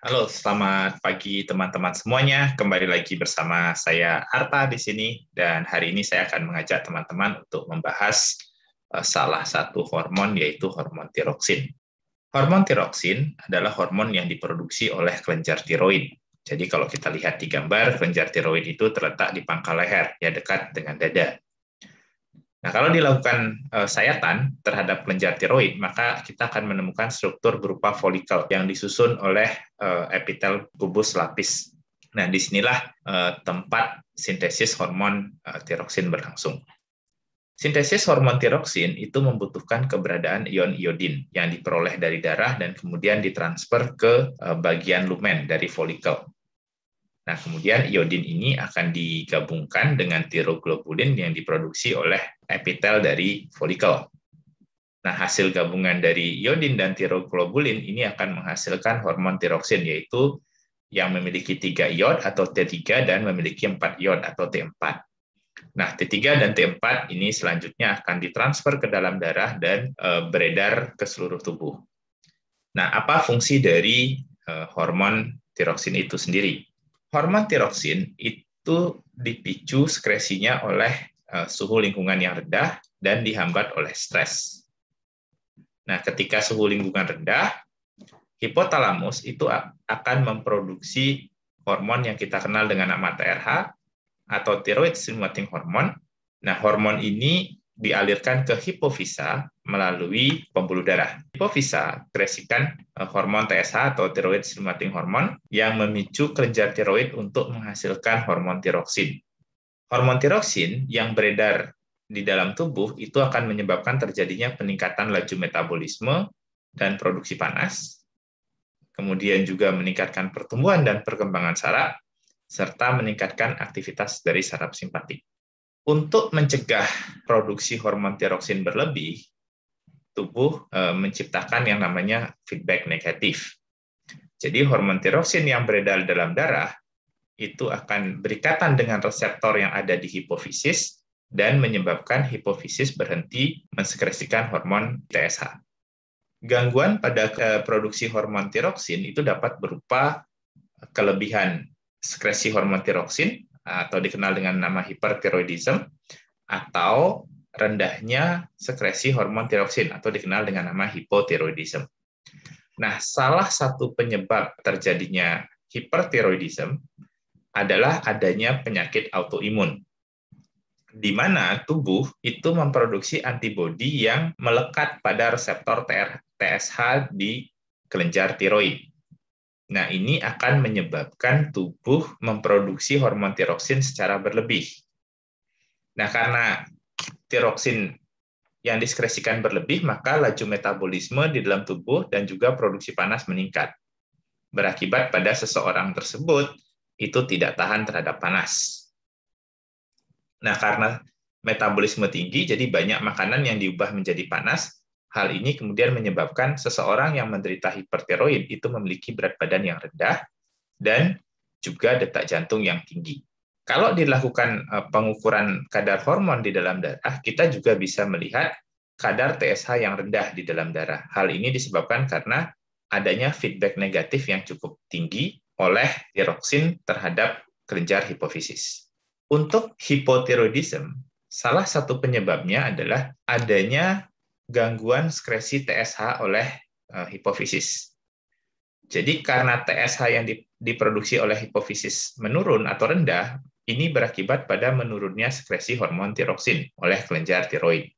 Halo, selamat pagi teman-teman semuanya. Kembali lagi bersama saya Arta di sini dan hari ini saya akan mengajak teman-teman untuk membahas salah satu hormon yaitu hormon tiroksin. Hormon tiroksin adalah hormon yang diproduksi oleh kelenjar tiroid. Jadi kalau kita lihat di gambar, kelenjar tiroid itu terletak di pangkal leher, ya dekat dengan dada. Nah, kalau dilakukan sayatan terhadap kelenjar tiroid, maka kita akan menemukan struktur berupa folikel yang disusun oleh epitel pubis lapis. Nah, disinilah tempat sintesis hormon tiroksin berlangsung. Sintesis hormon tiroksin itu membutuhkan keberadaan ion iodin yang diperoleh dari darah dan kemudian ditransfer ke bagian lumen dari folikel. Nah, kemudian iodin ini akan digabungkan dengan tiroglobulin yang diproduksi oleh epitel dari folikel. Nah, hasil gabungan dari iodin dan tiroglobulin ini akan menghasilkan hormon tiroksin, yaitu yang memiliki 3 iod atau T3 dan memiliki 4 iod atau T4. Nah, T3 dan T4 ini selanjutnya akan ditransfer ke dalam darah dan beredar ke seluruh tubuh. Nah, apa fungsi dari hormon tiroksin itu sendiri? Hormon tiroksin itu dipicu sekresinya oleh suhu lingkungan yang rendah dan dihambat oleh stres. Nah, ketika suhu lingkungan rendah, hipotalamus itu akan memproduksi hormon yang kita kenal dengan nama TRH atau thyroid stimulating hormone. Nah, hormon ini dialirkan ke hipofisa melalui pembuluh darah. Hipofisa sekresikan hormon TSH atau thyroid stimulating hormone yang memicu kelenjar tiroid untuk menghasilkan hormon tiroksin. Hormon tiroksin yang beredar di dalam tubuh itu akan menyebabkan terjadinya peningkatan laju metabolisme dan produksi panas, kemudian juga meningkatkan pertumbuhan dan perkembangan saraf, serta meningkatkan aktivitas dari saraf simpatik. Untuk mencegah produksi hormon tiroksin berlebih, tubuh menciptakan yang namanya feedback negatif. Jadi hormon tiroksin yang beredar dalam darah itu akan berikatan dengan reseptor yang ada di hipofisis dan menyebabkan hipofisis berhenti mensekresikan hormon TSH. Gangguan pada produksi hormon tiroksin itu dapat berupa kelebihan sekresi hormon tiroksin atau dikenal dengan nama hipertiroidism, atau rendahnya sekresi hormon tiroksin atau dikenal dengan nama hipotiroidism. Nah, salah satu penyebab terjadinya hipertiroidism adalah adanya penyakit autoimun, di mana tubuh itu memproduksi antibodi yang melekat pada reseptor TSH di kelenjar tiroid. Nah, ini akan menyebabkan tubuh memproduksi hormon tiroksin secara berlebih. Nah, karena tiroksin yang diskresikan berlebih, maka laju metabolisme di dalam tubuh dan juga produksi panas meningkat. Berakibat pada seseorang tersebut itu tidak tahan terhadap panas. Nah, karena metabolisme tinggi, jadi banyak makanan yang diubah menjadi panas. Hal ini kemudian menyebabkan seseorang yang menderita hipertiroid itu memiliki berat badan yang rendah dan juga detak jantung yang tinggi. Kalau dilakukan pengukuran kadar hormon di dalam darah, kita juga bisa melihat kadar TSH yang rendah di dalam darah. Hal ini disebabkan karena adanya feedback negatif yang cukup tinggi oleh tiroksin terhadap kelenjar hipofisis. Untuk hipotiroidism, salah satu penyebabnya adalah adanya gangguan sekresi TSH oleh hipofisis. Jadi karena TSH yang diproduksi oleh hipofisis menurun atau rendah, ini berakibat pada menurunnya sekresi hormon tiroksin oleh kelenjar tiroid.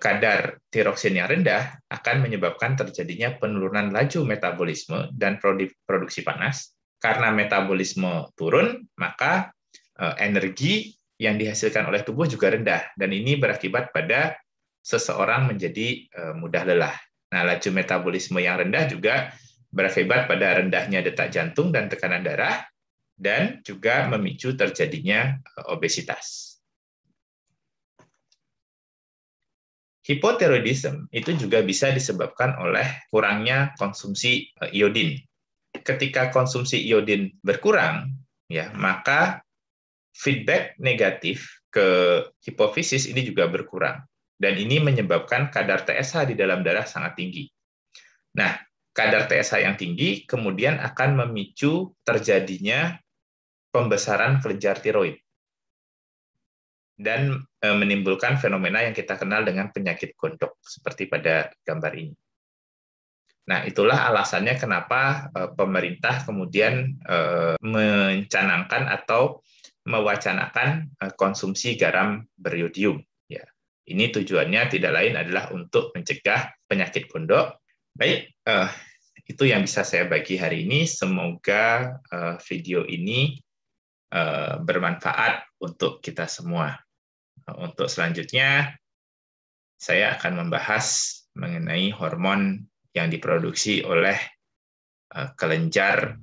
Kadar tiroksin yang rendah akan menyebabkan terjadinya penurunan laju metabolisme dan produksi panas. Karena metabolisme turun, maka energi yang dihasilkan oleh tubuh juga rendah, dan ini berakibat pada seseorang menjadi mudah lelah. Nah, laju metabolisme yang rendah juga berakibat pada rendahnya detak jantung dan tekanan darah, dan juga memicu terjadinya obesitas. Hipotiroidism itu juga bisa disebabkan oleh kurangnya konsumsi iodin. Ketika konsumsi iodin berkurang, ya, maka feedback negatif ke hipofisis ini juga berkurang. Dan ini menyebabkan kadar TSH di dalam darah sangat tinggi. Nah, kadar TSH yang tinggi kemudian akan memicu terjadinya pembesaran kelenjar tiroid dan menimbulkan fenomena yang kita kenal dengan penyakit gondok seperti pada gambar ini. Nah, itulah alasannya kenapa pemerintah kemudian mencanangkan atau mewacanakan konsumsi garam beriodium. Ya, ini tujuannya tidak lain adalah untuk mencegah penyakit gondok. Baik, itu yang bisa saya bagi hari ini. Semoga video ini bermanfaat untuk kita semua. Untuk selanjutnya, saya akan membahas mengenai hormon yang diproduksi oleh kelenjar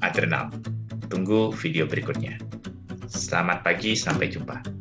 adrenal. Tunggu video berikutnya. Selamat pagi, sampai jumpa.